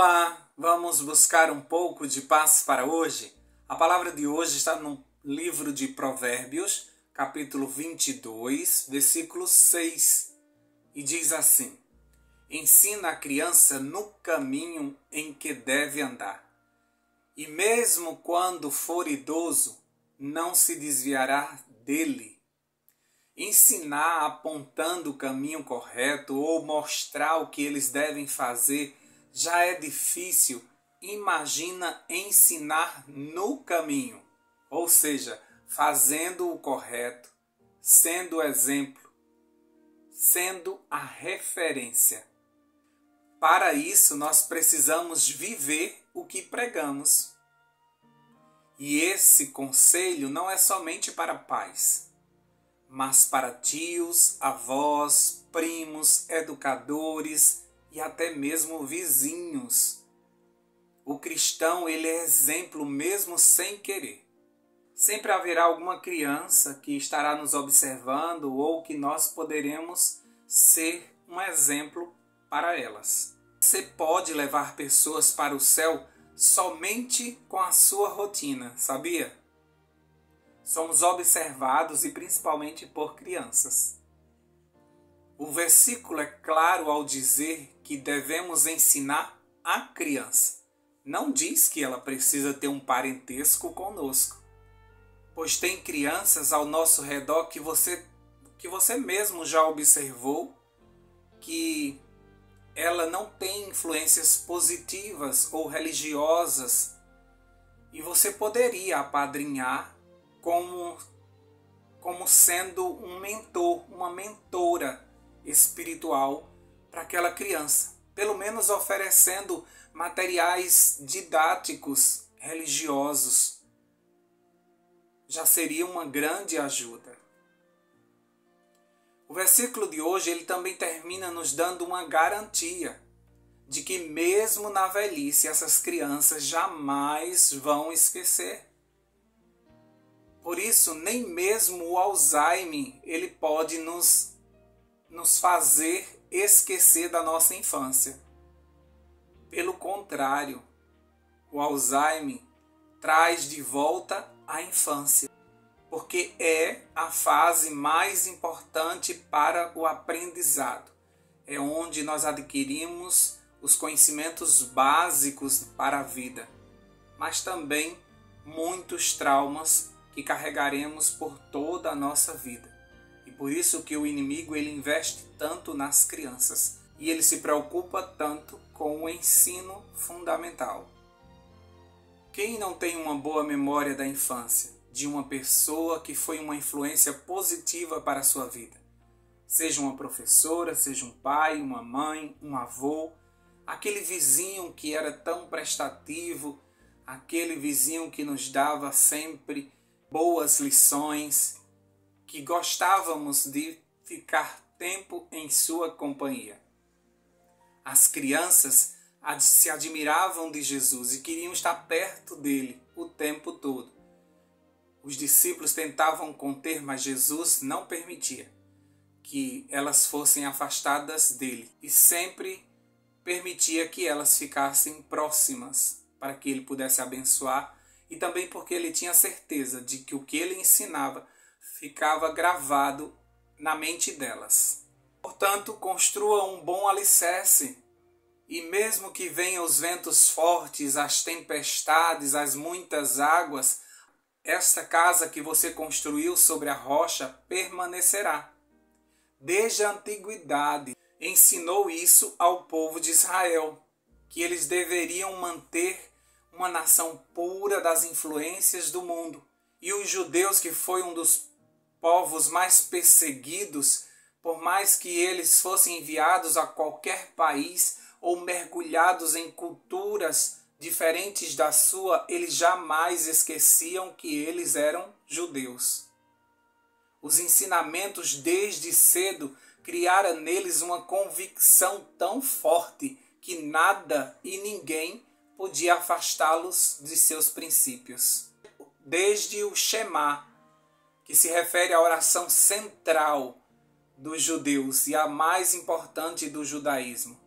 Olá, vamos buscar um pouco de paz para hoje? A palavra de hoje está no livro de Provérbios, capítulo 22, versículo 6, e diz assim: Ensina a criança no caminho em que deve andar, e mesmo quando for idoso, não se desviará dele. Ensinar apontando o caminho correto ou mostrar o que eles devem fazer já é difícil. Imagina ensinar no caminho, ou seja, fazendo o correto, sendo o exemplo, sendo a referência. Para isso, nós precisamos viver o que pregamos. E esse conselho não é somente para pais, mas para tios, avós, primos, educadores e até mesmo vizinhos. O cristão, ele é exemplo mesmo sem querer. Sempre haverá alguma criança que estará nos observando ou que nós poderemos ser um exemplo para elas. Você pode levar pessoas para o céu somente com a sua rotina, sabia? Somos observados e principalmente por crianças. O versículo é claro ao dizer que devemos ensinar a criança. Não diz que ela precisa ter um parentesco conosco, pois tem crianças ao nosso redor que você mesmo já observou que ela não tem influências positivas ou religiosas e você poderia apadrinhar como sendo um mentor, uma mentora espiritual para aquela criança, pelo menos oferecendo materiais didáticos religiosos. Já seria uma grande ajuda. O versículo de hoje ele também termina nos dando uma garantia de que mesmo na velhice essas crianças jamais vão esquecer. Por isso, nem mesmo o Alzheimer ele pode nos fazer esquecer da nossa infância. Pelo contrário, o Alzheimer traz de volta a infância, porque é a fase mais importante para o aprendizado. É onde nós adquirimos os conhecimentos básicos para a vida, mas também muitos traumas que carregaremos por toda a nossa vida. E por isso que o inimigo ele investe tanto nas crianças e ele se preocupa tanto com o ensino fundamental. Quem não tem uma boa memória da infância, de uma pessoa que foi uma influência positiva para a sua vida? Seja uma professora, seja um pai, uma mãe, um avô, aquele vizinho que era tão prestativo, aquele vizinho que nos dava sempre boas lições, que gostávamos de ficar tempo em sua companhia. As crianças se admiravam de Jesus e queriam estar perto dele o tempo todo. Os discípulos tentavam conter, mas Jesus não permitia que elas fossem afastadas dele e sempre permitia que elas ficassem próximas para que ele pudesse abençoar e também porque ele tinha certeza de que o que ele ensinava ficava gravado na mente delas. Portanto, construa um bom alicerce e mesmo que venham os ventos fortes, as tempestades, as muitas águas, esta casa que você construiu sobre a rocha permanecerá. Desde a antiguidade, ensinou isso ao povo de Israel, que eles deveriam manter uma nação pura das influências do mundo. E os judeus, que foi um dos povos mais perseguidos, por mais que eles fossem enviados a qualquer país ou mergulhados em culturas diferentes da sua, eles jamais esqueciam que eles eram judeus. Os ensinamentos desde cedo criaram neles uma convicção tão forte que nada e ninguém podia afastá-los de seus princípios. Desde o Shema, que se refere à oração central dos judeus e a mais importante do judaísmo.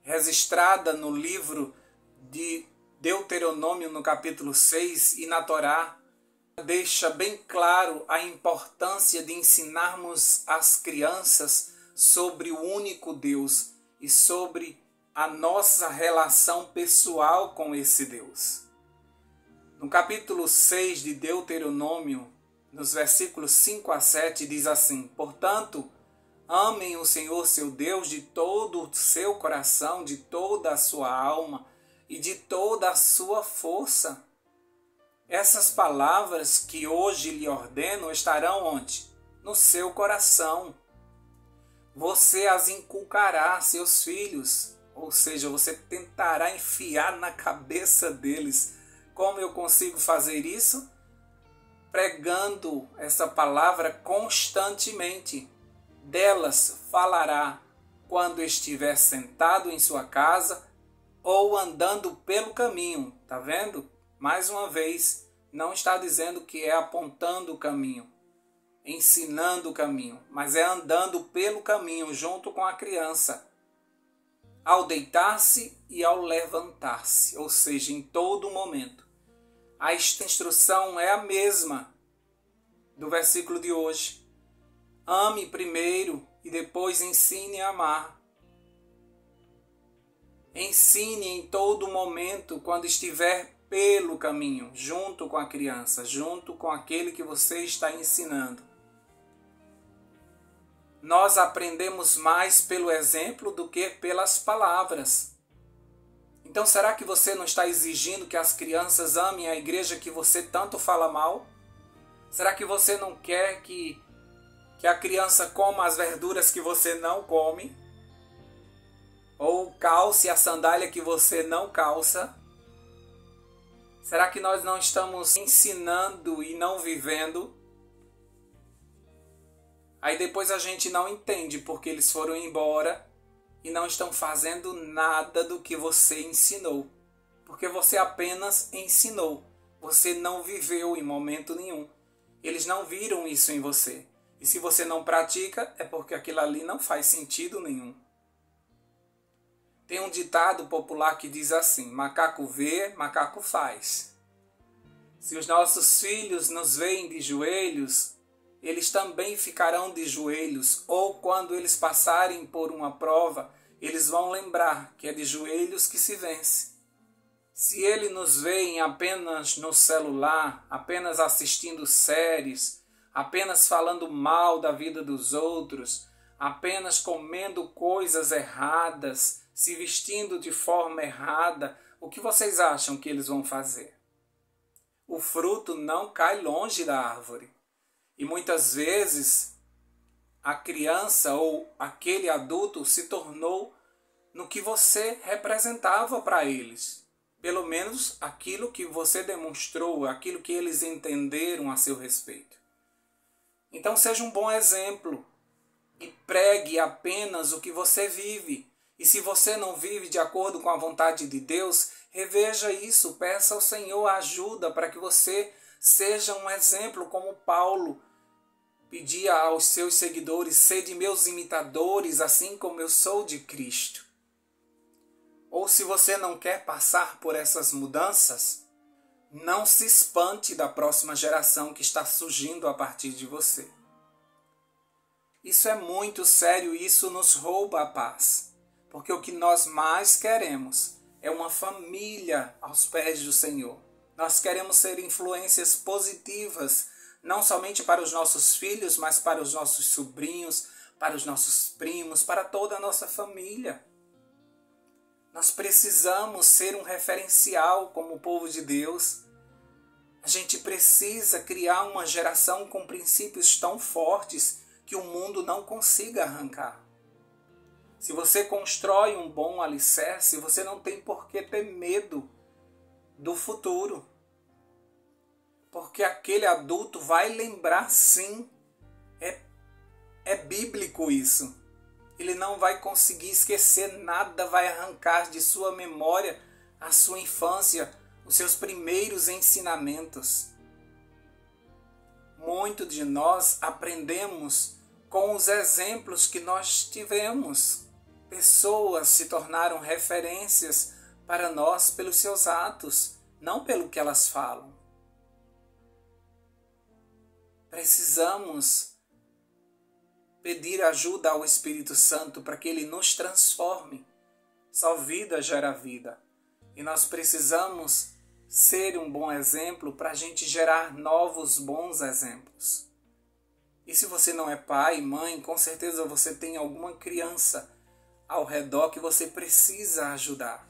registrada no livro de Deuteronômio, no capítulo 6, e na Torá, deixa bem claro a importância de ensinarmos as crianças sobre o único Deus e sobre a nossa relação pessoal com esse Deus. No capítulo 6 de Deuteronômio, nos versículos 5 a 7, diz assim: Portanto, amem o Senhor seu Deus de todo o seu coração, de toda a sua alma e de toda a sua força. Essas palavras que hoje lhe ordeno estarão onde? No seu coração. Você as inculcará a seus filhos, ou seja, você tentará enfiar na cabeça deles. Como eu consigo fazer isso? Pregando essa palavra constantemente. Delas falará quando estiver sentado em sua casa ou andando pelo caminho. Tá vendo? Mais uma vez, não está dizendo que é apontando o caminho, ensinando o caminho, mas é andando pelo caminho junto com a criança, ao deitar-se e ao levantar-se, ou seja, em todo momento. A instrução é a mesma do versículo de hoje. Ame primeiro e depois ensine a amar. Ensine em todo momento quando estiver pelo caminho, junto com a criança, junto com aquele que você está ensinando. Nós aprendemos mais pelo exemplo do que pelas palavras. Então, será que você não está exigindo que as crianças amem a igreja que você tanto fala mal? Será que você não quer que a criança coma as verduras que você não come? Ou calce a sandália que você não calça? Será que nós não estamos ensinando e não vivendo? Aí depois a gente não entende porque eles foram embora e não estão fazendo nada do que você ensinou. Porque você apenas ensinou. Você não viveu em momento nenhum. Eles não viram isso em você. E se você não pratica, é porque aquilo ali não faz sentido nenhum. Tem um ditado popular que diz assim: macaco vê, macaco faz. Se os nossos filhos nos veem de joelhos, eles também ficarão de joelhos, ou quando eles passarem por uma prova, eles vão lembrar que é de joelhos que se vence. Se eles nos veem apenas no celular, apenas assistindo séries, apenas falando mal da vida dos outros, apenas comendo coisas erradas, se vestindo de forma errada, o que vocês acham que eles vão fazer? O fruto não cai longe da árvore. E muitas vezes a criança ou aquele adulto se tornou no que você representava para eles. Pelo menos aquilo que você demonstrou, aquilo que eles entenderam a seu respeito. Então seja um bom exemplo e pregue apenas o que você vive. E se você não vive de acordo com a vontade de Deus, reveja isso, peça ao Senhor ajuda para que você seja um exemplo como Paulo pedia aos seus seguidores: sede meus imitadores, assim como eu sou de Cristo. Ou se você não quer passar por essas mudanças, não se espante da próxima geração que está surgindo a partir de você. Isso é muito sério e isso nos rouba a paz. Porque o que nós mais queremos é uma família aos pés do Senhor. Nós queremos ser influências positivas, não somente para os nossos filhos, mas para os nossos sobrinhos, para os nossos primos, para toda a nossa família. Nós precisamos ser um referencial como o povo de Deus. A gente precisa criar uma geração com princípios tão fortes que o mundo não consiga arrancar. Se você constrói um bom alicerce, você não tem por que ter medo do futuro. Porque aquele adulto vai lembrar sim. É bíblico isso. Ele não vai conseguir esquecer nada, vai arrancar de sua memória a sua infância, os seus primeiros ensinamentos. Muito de nós aprendemos com os exemplos que nós tivemos. Pessoas se tornaram referências para nós pelos seus atos, não pelo que elas falam. Precisamos pedir ajuda ao Espírito Santo para que Ele nos transforme. Só vida gera vida. E nós precisamos ser um bom exemplo para a gente gerar novos bons exemplos. E se você não é pai, mãe, com certeza você tem alguma criança ao redor que você precisa ajudar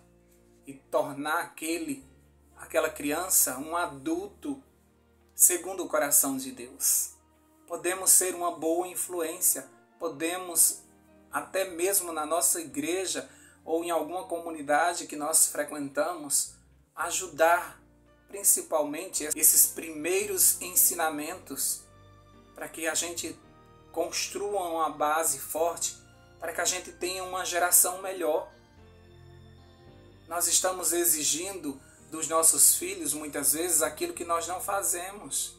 e tornar aquela criança um adulto segundo o coração de Deus. Podemos ser uma boa influência, podemos até mesmo na nossa igreja ou em alguma comunidade que nós frequentamos ajudar principalmente esses primeiros ensinamentos para que a gente construa uma base forte, para que a gente tenha uma geração melhor. Nós estamos exigindo dos nossos filhos, muitas vezes, aquilo que nós não fazemos.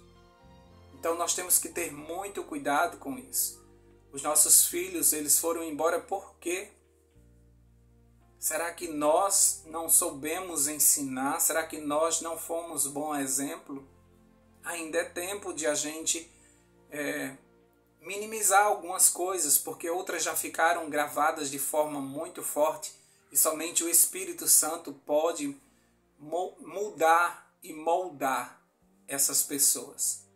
Então nós temos que ter muito cuidado com isso. Os nossos filhos, eles foram embora por quê? Será que nós não soubemos ensinar? Será que nós não fomos bom exemplo? Ainda é tempo de a gente minimizar algumas coisas, porque outras já ficaram gravadas de forma muito forte e somente o Espírito Santo pode mudar e moldar essas pessoas.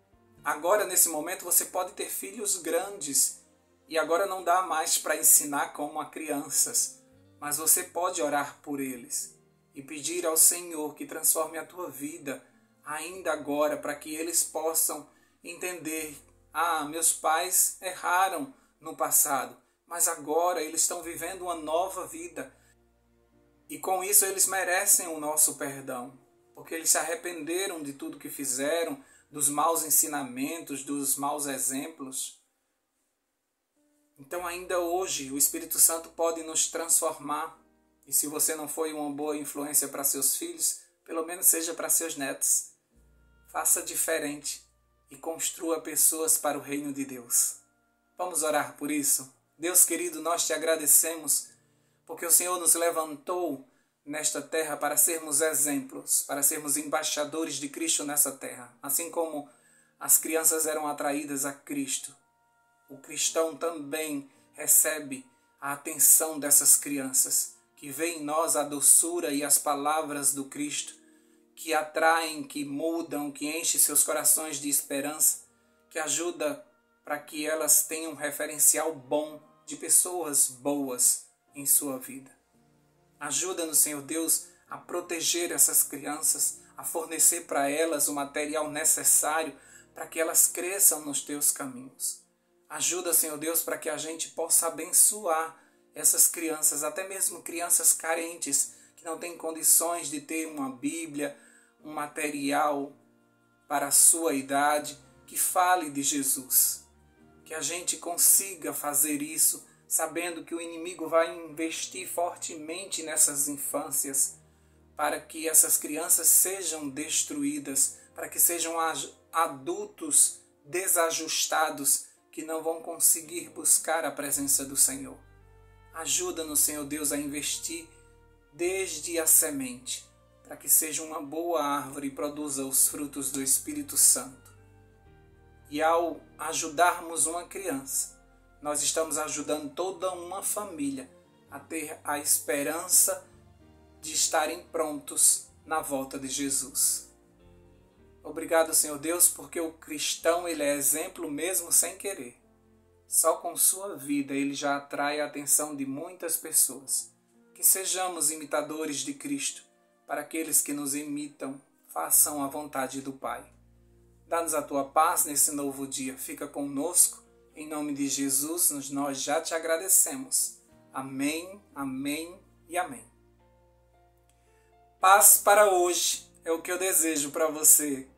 Agora, nesse momento, você pode ter filhos grandes e agora não dá mais para ensinar como a crianças, mas você pode orar por eles e pedir ao Senhor que transforme a tua vida ainda agora, para que eles possam entender: meus pais erraram no passado, mas agora eles estão vivendo uma nova vida. E com isso eles merecem o nosso perdão, porque eles se arrependeram de tudo que fizeram, dos maus ensinamentos, dos maus exemplos. Então ainda hoje o Espírito Santo pode nos transformar. E se você não foi uma boa influência para seus filhos, pelo menos seja para seus netos. Faça diferente e construa pessoas para o reino de Deus. Vamos orar por isso? Deus querido, nós te agradecemos porque o Senhor nos levantou nesta terra para sermos exemplos, para sermos embaixadores de Cristo nessa terra. Assim como as crianças eram atraídas a Cristo, o cristão também recebe a atenção dessas crianças, que vê em nós a doçura e as palavras do Cristo, que atraem, que mudam, que enchem seus corações de esperança, que ajuda para que elas tenham um referencial bom de pessoas boas em sua vida. Ajuda-nos, Senhor Deus, a proteger essas crianças, a fornecer para elas o material necessário para que elas cresçam nos teus caminhos. Ajuda, Senhor Deus, para que a gente possa abençoar essas crianças, até mesmo crianças carentes, que não têm condições de ter uma Bíblia, um material para a sua idade, que fale de Jesus. Que a gente consiga fazer isso, sabendo que o inimigo vai investir fortemente nessas infâncias, para que essas crianças sejam destruídas, para que sejam adultos desajustados, que não vão conseguir buscar a presença do Senhor. Ajuda-nos, Senhor Deus, a investir desde a semente, para que seja uma boa árvore e produza os frutos do Espírito Santo. E ao ajudarmos uma criança, nós estamos ajudando toda uma família a ter a esperança de estarem prontos na volta de Jesus. Obrigado, Senhor Deus, porque o cristão ele é exemplo mesmo sem querer. Só com sua vida ele já atrai a atenção de muitas pessoas. Que sejamos imitadores de Cristo, para aqueles que nos imitam, façam a vontade do Pai. Dá-nos a tua paz nesse novo dia. Fica conosco. Em nome de Jesus, nós já te agradecemos. Amém, amém e amém. Paz para hoje é o que eu desejo para você.